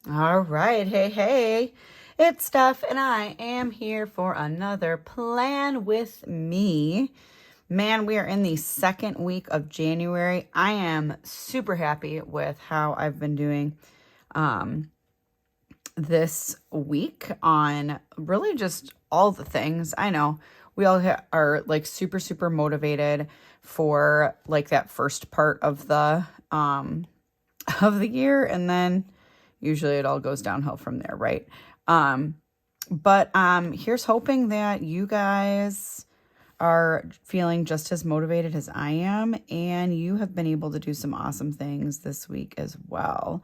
All right. Hey, hey. It's Steph, and I am here for another Plan With Me. Man, we are in the second week of January. I am super happy with how I've been doing this week on really just all the things. I know we all are like super, super motivated for like that first part of the year, and then usually it all goes downhill from there, right? But here's hoping that you guys are feeling just as motivated as I am, and you have been able to do some awesome things this week as well.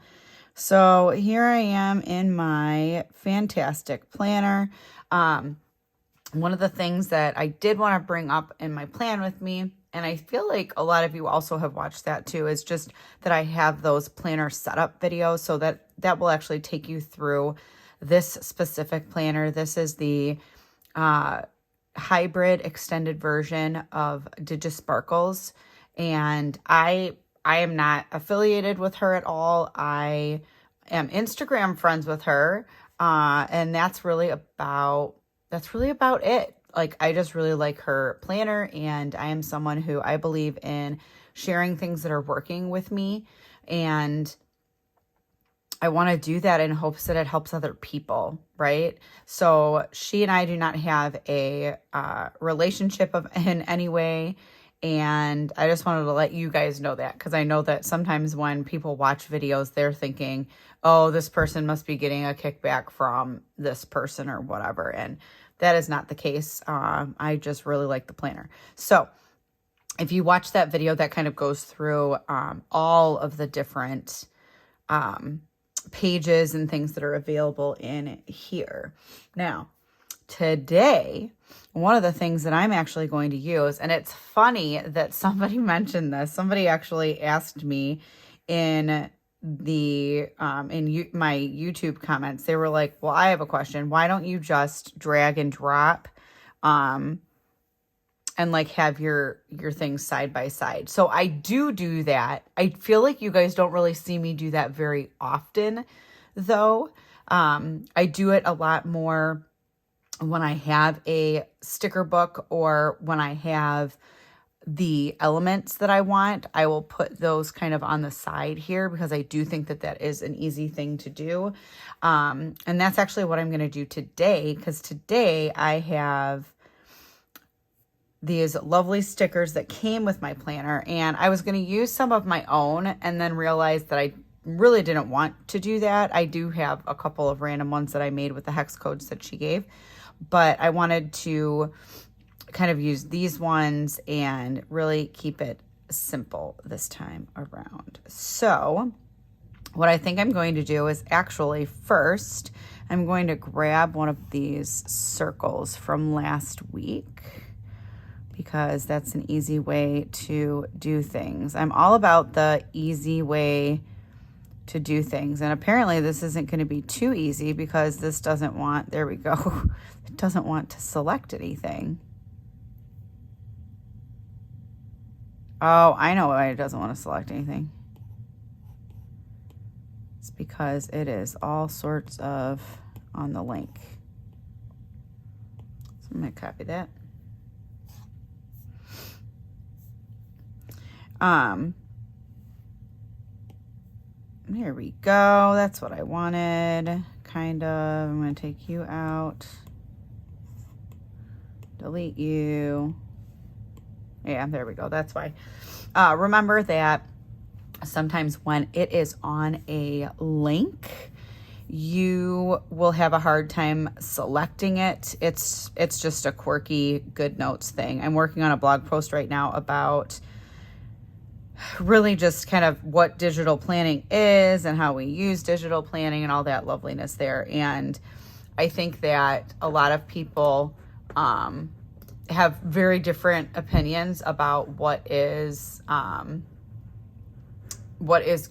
So here I am in my fantastic planner. One of the things that I did want to bring up in my Plan With Me, and I feel like a lot of you also have watched that too, is just that I have those planner setup videos, so that will actually take you through this specific planner. This is the hybrid extended version of DigiSparkles, and I am not affiliated with her at all. I am Instagram friends with her, and that's really about it. Like, I just really like her planner, and I am someone who I believe in sharing things that are working with me, and I want to do that in hopes that it helps other people, right? So she and I do not have a relationship in any way, and I just wanted to let you guys know that, because I know that sometimes when people watch videos, they're thinking, oh, this person must be getting a kickback from this person or whatever, and that is not the case. I just really like the planner. So if you watch that video, that kind of goes through all of the different pages and things that are available in here. Now, today, one of the things that I'm actually going to use, and it's funny that somebody mentioned this. Somebody actually asked me in my YouTube comments. They were like, well, I have a question. Why don't you just drag and drop and like have your things side by side? So I do that. I feel like you guys don't really see me do that very often, though. I do it a lot more when I have a sticker book, or when I have the elements that I want. I will put those kind of on the side here, because I do think that is an easy thing to do. And that's actually what I'm going to do today, because today I have these lovely stickers that came with my planner, and I was going to use some of my own, and then realized that I really didn't want to do that. I do have a couple of random ones that I made with the hex codes that she gave, but I wanted to kind of use these ones and really keep it simple this time around. So what I think I'm going to do is actually first, I'm going to grab one of these circles from last week, because that's an easy way to do things. I'm all about the easy way to do things. And apparently this isn't going to be too easy, because this doesn't want, there we go, it doesn't want to select anything. Oh, I know why it doesn't want to select anything. It's because it is all sorts of on the link. So I'm going to copy that. Here we go. That's what I wanted. Kind of. I'm going to take you out. Delete you. Yeah, there we go. That's why. Remember that sometimes when it is on a link, you will have a hard time selecting it. It's just a quirky Goodnotes thing. I'm working on a blog post right now about really just kind of what digital planning is and how we use digital planning and all that loveliness there. And I think that a lot of people have very different opinions about what is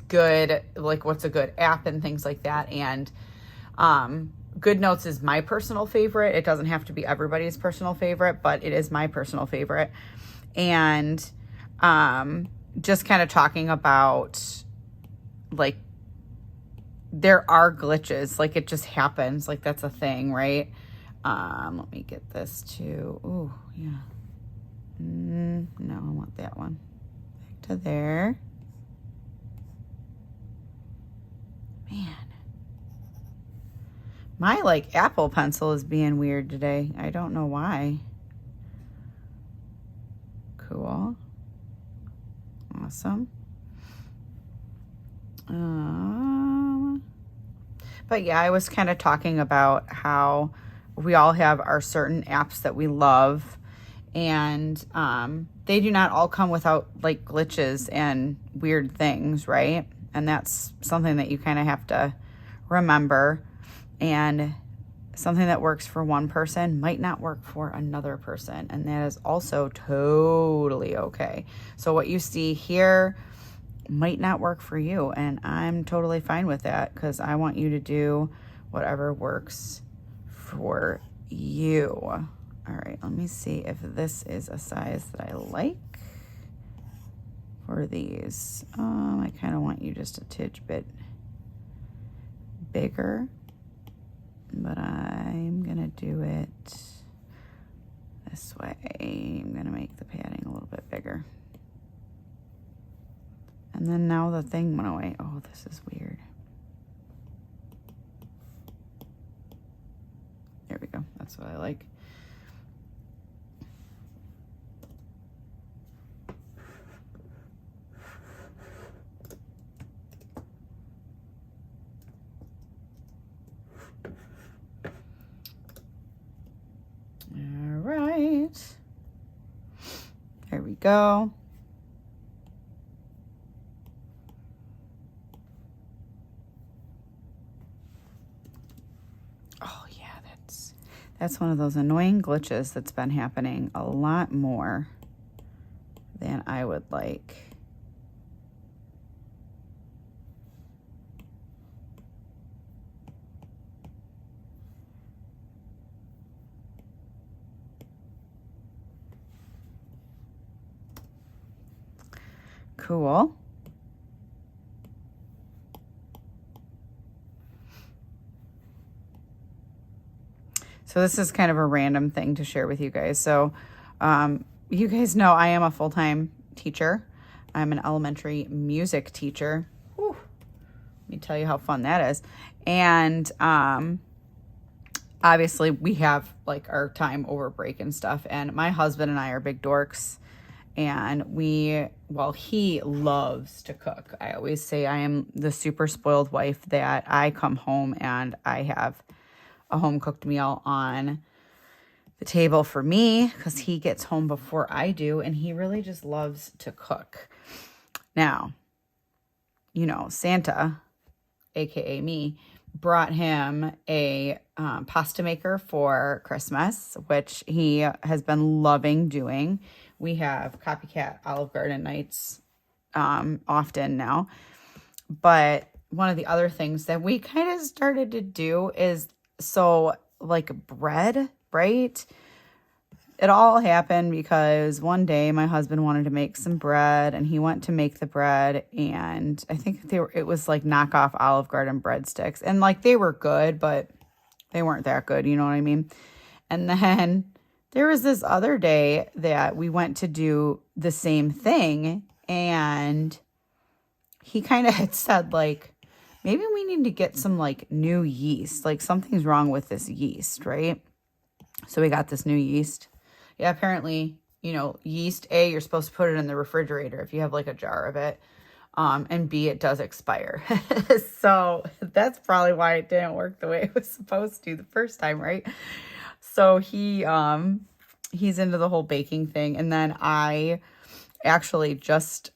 good, like what's a good app and things like that. And Goodnotes is my personal favorite. It doesn't have to be everybody's personal favorite, but it is my personal favorite. And just kind of talking about like there are glitches. Like, it just happens. Like, that's a thing, right? Let me get this to, oh, yeah. No, I want that one. Back to there. Man. My, like, Apple Pencil is being weird today. I don't know why. Cool. Awesome. But yeah, I was kind of talking about how we all have our certain apps that we love, and they do not all come without like glitches and weird things, right? And that's something that you kind of have to remember. And something that works for one person might not work for another person, and that is also totally okay. So what you see here might not work for you, and I'm totally fine with that, because I want you to do whatever works for you. All right, let me see if this is a size that I like for these. I kind of want you just a tidge bit bigger, but I'm gonna do it this way. I'm gonna make the padding a little bit bigger. And then now the thing went away. Oh, this is weird. There we go. That's what I like. All right. There we go. Oh yeah, that's one of those annoying glitches that's been happening a lot more than I would like. Cool. So this is kind of a random thing to share with you guys. So you guys know I am a full-time teacher. I'm an elementary music teacher. Whew. Let me tell you how fun that is. And obviously we have like our time over break and stuff. And my husband and I are big dorks. And he loves to cook. I always say I am the super spoiled wife, that I come home and I have a home cooked meal on the table for me, because he gets home before I do, and he really just loves to cook. Now, you know, Santa, aka me, brought him a pasta maker for Christmas, which he has been loving doing. We have copycat Olive Garden nights often now. But one of the other things that we kind of started to do is, so like bread, right? It all happened because one day my husband wanted to make some bread, and he went to make the bread, and I think it was like knockoff Olive Garden breadsticks, and like they were good, but they weren't that good, you know what I mean? And then there was this other day that we went to do the same thing, and he kind of had said like, maybe we need to get some like new yeast, like something's wrong with this yeast, right? So we got this new yeast. Yeah, apparently, you know, yeast, A, you're supposed to put it in the refrigerator if you have like a jar of it. And B, it does expire. So that's probably why it didn't work the way it was supposed to the first time, right? So he's into the whole baking thing. And then I actually just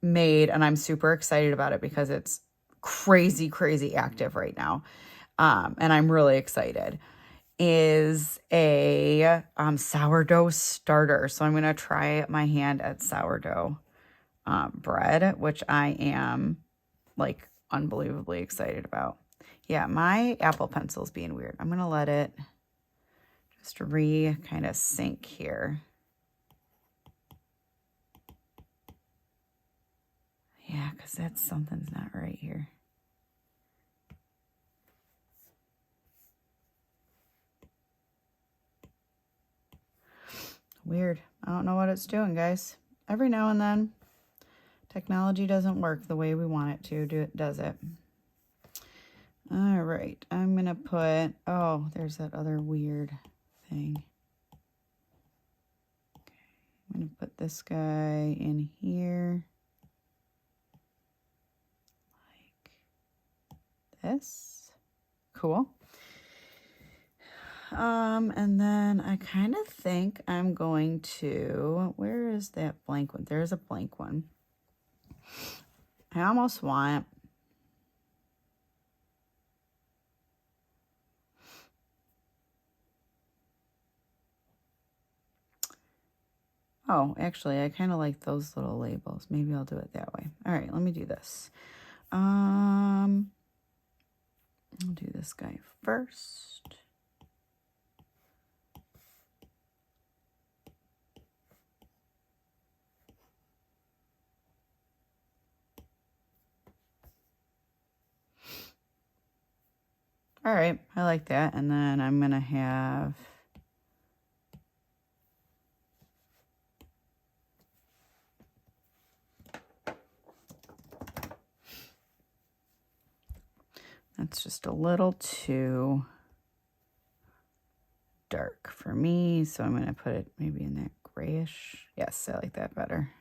made, and I'm super excited about it because it's crazy, crazy active right now. And I'm really excited, is a sourdough starter. So I'm going to try my hand at sourdough bread, which I am like unbelievably excited about. Yeah, my Apple Pencil's being weird. I'm going to let it just kind of sink here. Yeah, because something's not right here. Weird. I don't know what it's doing, guys. Every now and then, technology doesn't work the way we want it to, does it? All right, I'm going to put, oh, there's that other weird thing. Okay, I'm going to put this guy in here. Like this. Cool. And then I kind of think I'm going to, where is that blank one? There's a blank one. I almost want, oh, actually, I kind of like those little labels. Maybe I'll do it that way. All right, let me do this. I'll do this guy first. All right, I like that. And then I'm going to have, that's just a little too dark for me. So I'm going to put it maybe in that grayish. Yes, I like that better.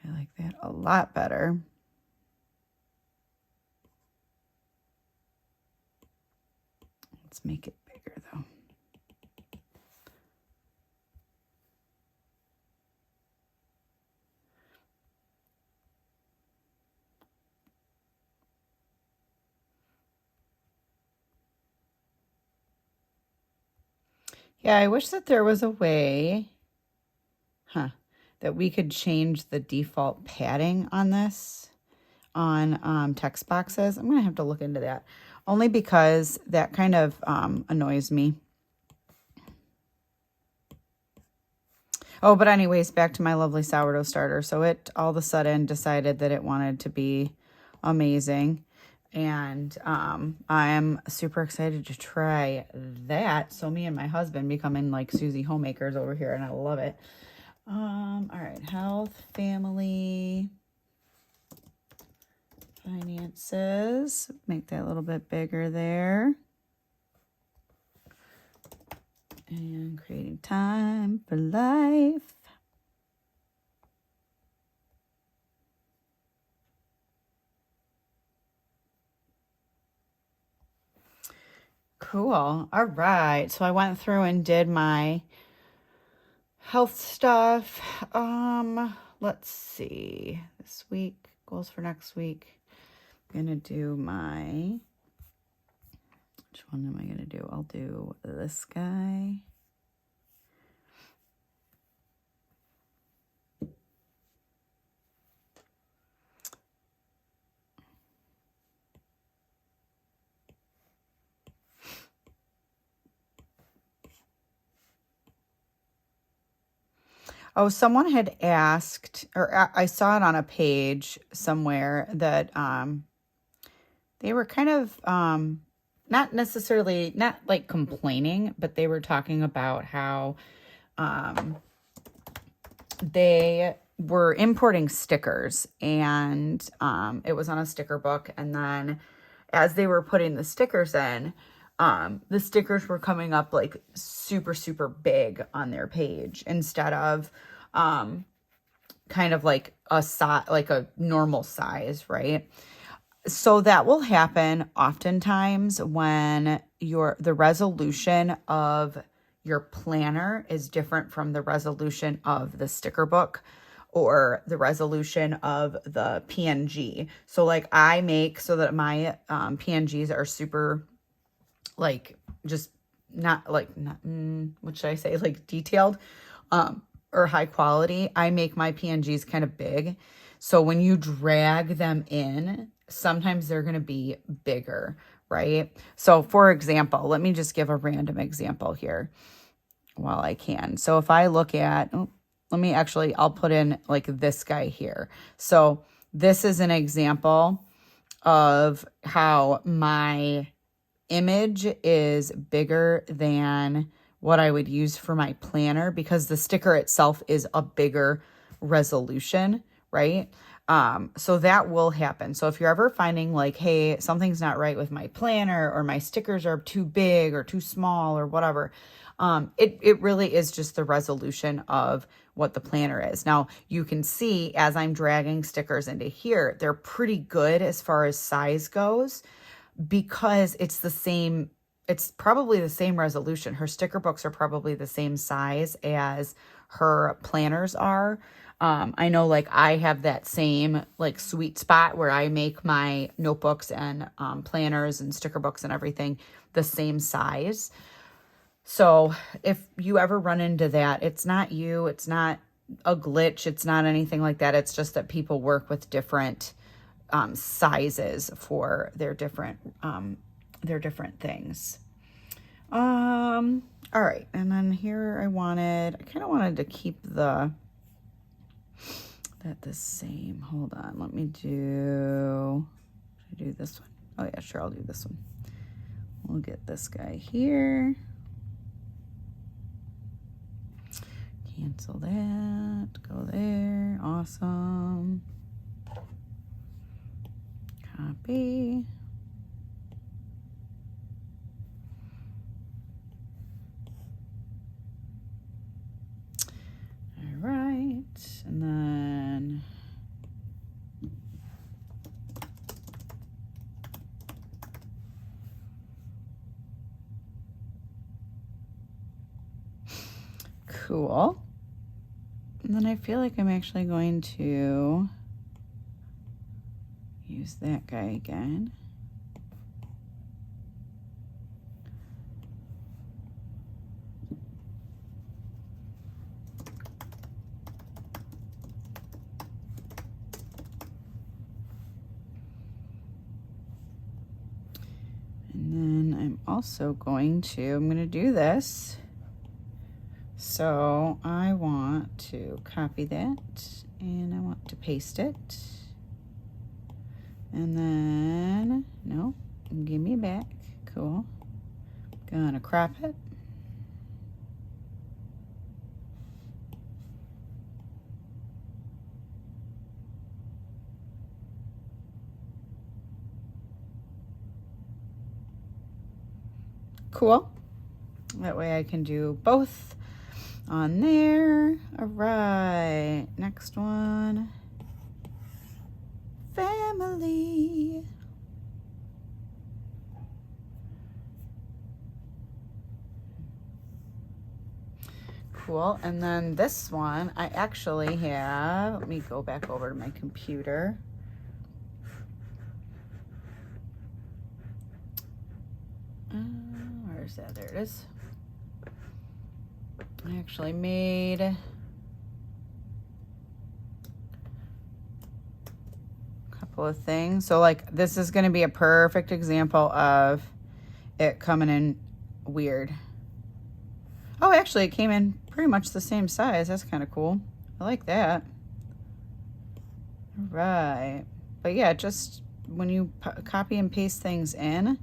I like that a lot better. Let's make it bigger though. Yeah, I wish that there was a way, that we could change the default padding on this, on text boxes. I'm going to have to look into that, only because that kind of annoys me. Oh, but anyways, back to my lovely sourdough starter. So it all of a sudden decided that it wanted to be amazing. And I'm super excited to try that. So me and my husband becoming like Susie homemakers over here, and I love it. All right, health, family, finances. Make that a little bit bigger there. And creating time for life. Cool. All right. So I went through and did my health stuff. Let's see. This week, goals for next week. I'm going to do my, which one am I going to do? I'll do this guy. Oh, someone had asked, or I saw it on a page somewhere that they were kind of not necessarily, not like complaining, but they were talking about how they were importing stickers, and it was on a sticker book. And then as they were putting the stickers in, the stickers were coming up like super, super big on their page instead of kind of like a normal size, right? So that will happen oftentimes when the resolution of your planner is different from the resolution of the sticker book or the resolution of the PNG. So like I make so that my PNGs are super like just not what should I say, like detailed or high quality. I make my PNGs kind of big. So when you drag them in, sometimes they're going to be bigger, right? So for example, let me just give a random example here while I can. So if I look at, I'll put in like this guy here. So this is an example of how my image is bigger than what I would use for my planner, because the sticker itself is a bigger resolution, right? So that will happen. So if you're ever finding like, hey, something's not right with my planner, or my stickers are too big or too small or whatever, it really is just the resolution of what the planner is. Now you can see as I'm dragging stickers into here, they're pretty good as far as size goes, because it's the same, it's probably the same resolution. Her sticker books are probably the same size as her planners are. I know like I have that same like sweet spot where I make my notebooks and planners and sticker books and everything the same size. So if you ever run into that, it's not you, it's not a glitch, it's not anything like that. It's just that people work with different sizes for their different things. All right, and then here I kind of wanted to keep that the same. Hold on, let me should I do this one? Oh yeah, sure, I'll do this one. We'll get this guy here. Cancel that, go there, awesome. Copy. All right, and then cool. And then I feel like I'm actually going to use that guy again. And then I'm also I'm going to do this. So I want to copy that and I want to paste it. And then, no, give me it back. Cool. Gonna crop it. Cool. That way I can do both on there. All right, next one. Family. Cool, and then this one I actually have, let me go back over to my computer. Where is that? There it is. I actually made a couple of things. So like this is going to be a perfect example of it coming in weird. Oh, actually it came in pretty much the same size. That's kind of cool. I like that. All right. But yeah, just when you copy and paste things in,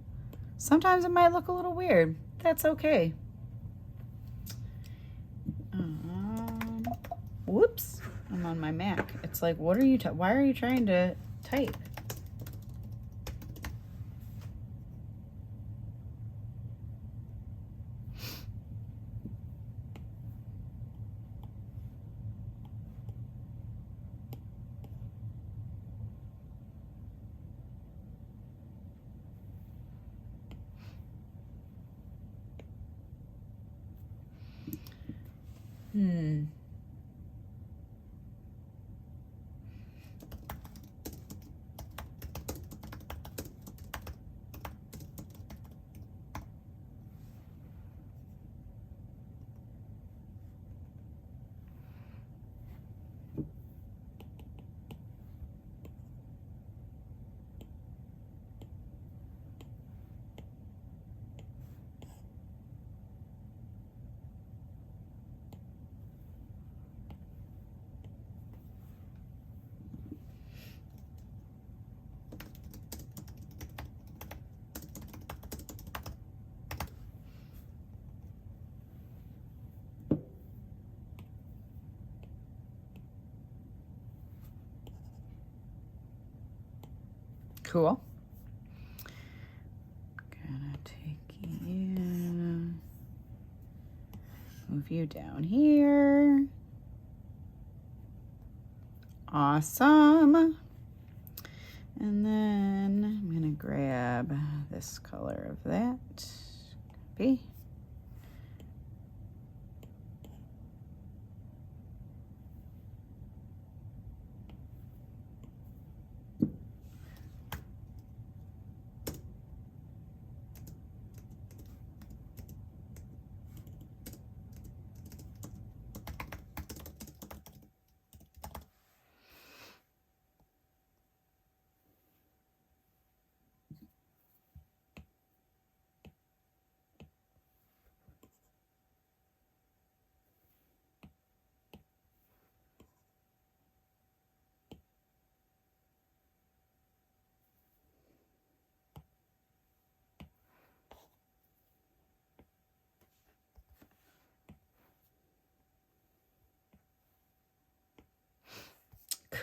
sometimes it might look a little weird. That's okay. Whoops, I'm on my Mac. It's like, what are you, why are you trying to type? Cool. Gonna take you, move you down here. Awesome. And then I'm gonna grab this color of that. Copy.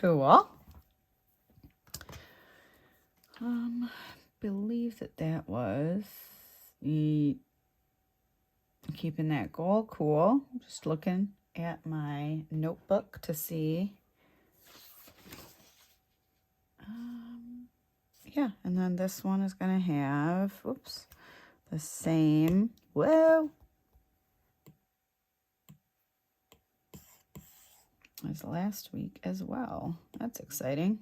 Cool. Believe that was keeping that goal cool. Just looking at my notebook to see. Yeah, and then this one is gonna have, whoops, the same, whoa, as last week as well. That's exciting.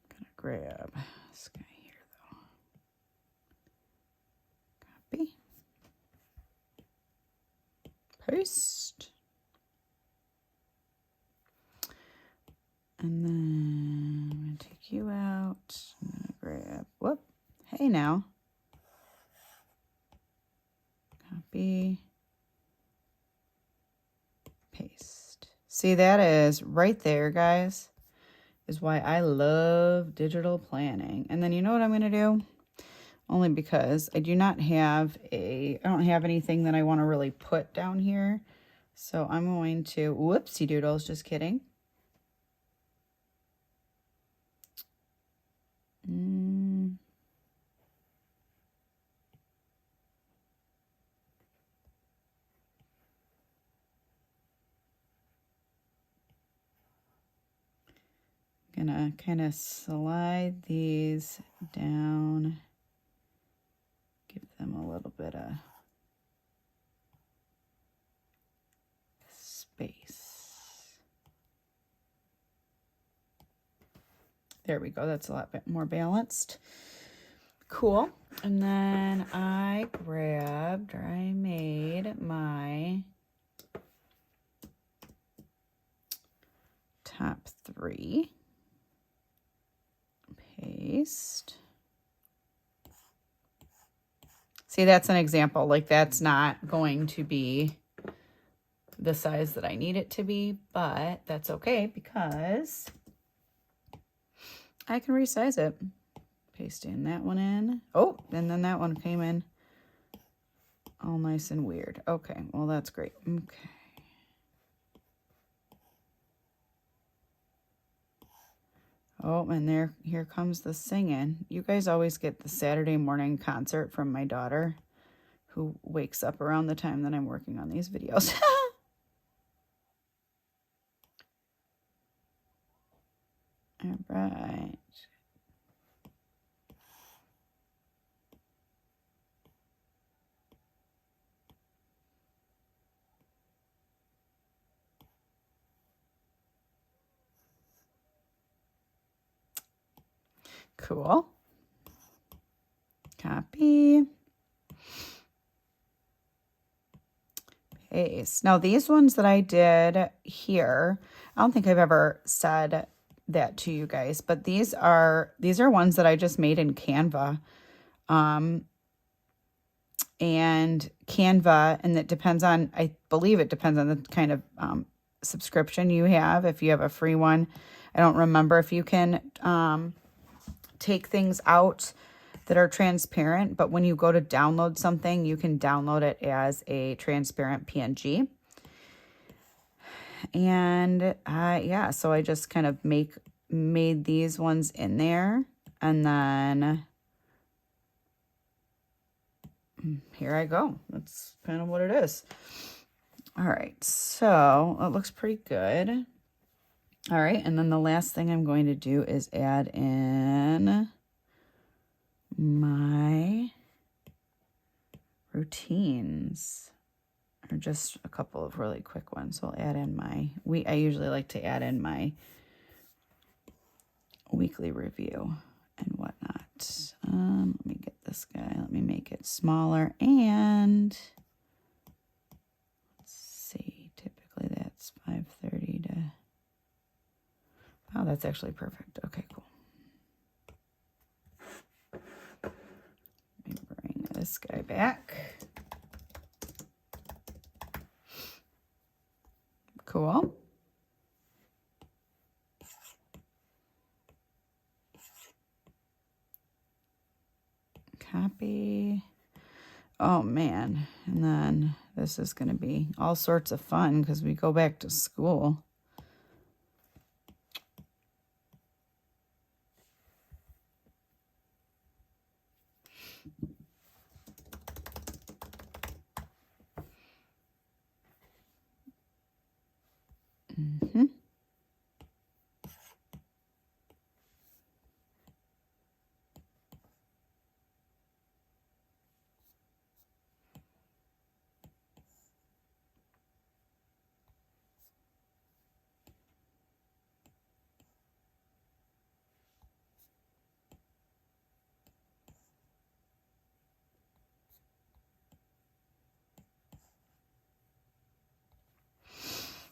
Gonna grab this guy here though. Copy. Paste. And then I'm gonna take you out. I'm gonna grab, whoop, hey now. Copy. Paste. See, that is right there, guys, is why I love digital planning. And then you know what I'm gonna do? Only because I don't have anything that I want to really put down here. So I'm going to, whoopsie doodles, just kidding. Gonna kind of slide these down, give them a little bit of space. There we go. That's a lot more balanced. Cool. And then I made my top 3. Paste. See, that's an example. Like, that's not going to be the size that I need it to be, but that's okay because I can resize it. Pasting that one in. Oh, and then that one came in all nice and weird. Okay, well, that's great. Okay. Oh, and here comes the singing. You guys always get the Saturday morning concert from my daughter, who wakes up around the time that I'm working on these videos. All right. Cool. Copy. Paste. Now these ones that I did here, I don't think I've ever said that to you guys, but these are ones that I just made in Canva. And Canva, and it depends on, I believe it depends on the kind of subscription you have. If you have a free one, I don't remember if you can take things out that are transparent, but when you go to download something, you can download it as a transparent PNG. And yeah, so I just kind of made these ones in there, and then here I go. That's kind of what it is. All right, so it looks pretty good. All right, and then the last thing I'm going to do is add in my routines, or just a couple of really quick ones. So I'll add in I usually like to add in my weekly review and whatnot. Let me get this guy. Let me make it smaller. And let's see, typically that's 5:30 to, oh, that's actually perfect. Okay, cool. Let me bring this guy back. Cool. Copy. Oh man, and then this is going to be all sorts of fun because we go back to school.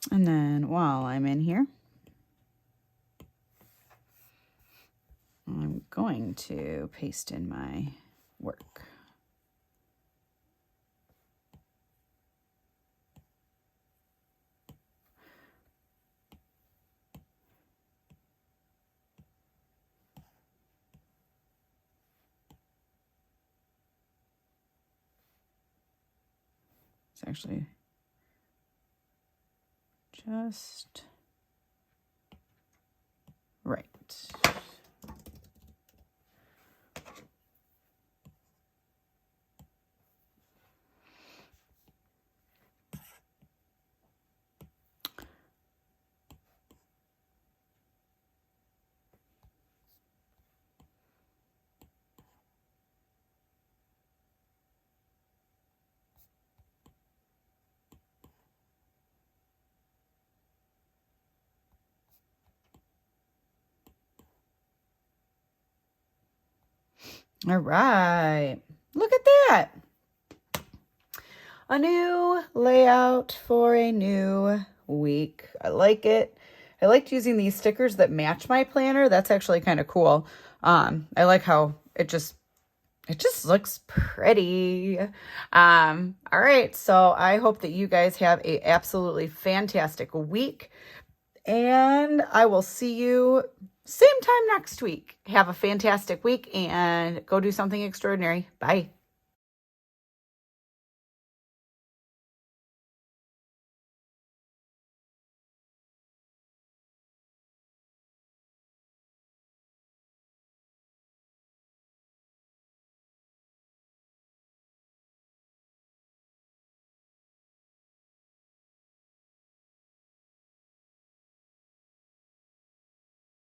And then while I'm in here, I'm going to paste in my work. It's actually just right. All right, look at that. A new layout for a new week. I like it. I liked using these stickers that match my planner. That's actually kind of cool. I like how it just looks pretty. All right, so I hope that you guys have a absolutely fantastic week, and I will see you same time next week. Have a fantastic week and go do something extraordinary. Bye.